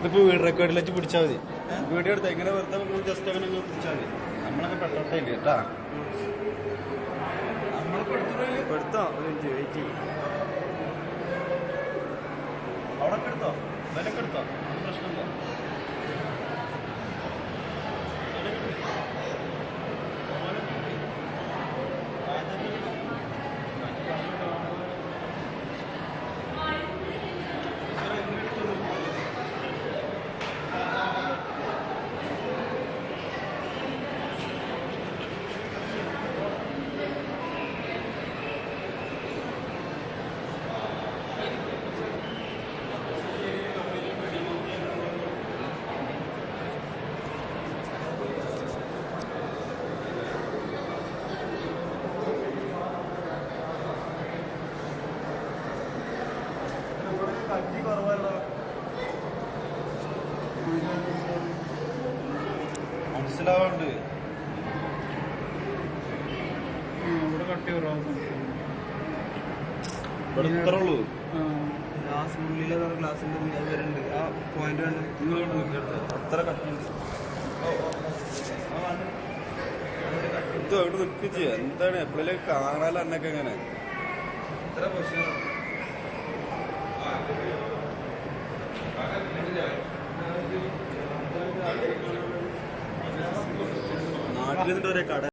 ഇതിപ്പോ വീഡിയോ റെക്കോർഡിൽ വെച്ച് പിടിച്ചാൽ മതി. വീഡിയോ എടുത്താൽ ഇങ്ങനെ വെറുതെ ജസ്റ്റ് അങ്ങനെ പിടിച്ചാൽ മതി. നമ്മളൊക്കെ പെട്ടോട്ടേ ഇല്ല കേട്ടാ. എടുത്തോ വെയിറ്റ് അവിടെ എടുത്തോ, വിലക്ക് എടുത്തോ, പ്രശ്നമില്ല. മനസ്സിലാവുന്നുണ്ട്. ഇവിടെ കട്ടി കുറവാണ്. ഇവിടെ ഇത്ര ഉള്ളൂ. ഗ്ലാസ് ഉള്ളിലെ ഗ്ലാസിന്റെ വരുന്നുണ്ട്. ആ പോയിന്റ് വേണ്ട നിങ്ങളോട് അത്ര കട്ടുണ്ട്. ഇത് അവിടെ നിൽക്കുക ചെയ്യാം. എന്താണ് എപ്പോഴേലും കാണാലോ എന്നൊക്കെ എങ്ങനെ ഇത്ര പൊസിഷൻ നാട്ടിൽ നിന്നിട്ട് ഒരേ കട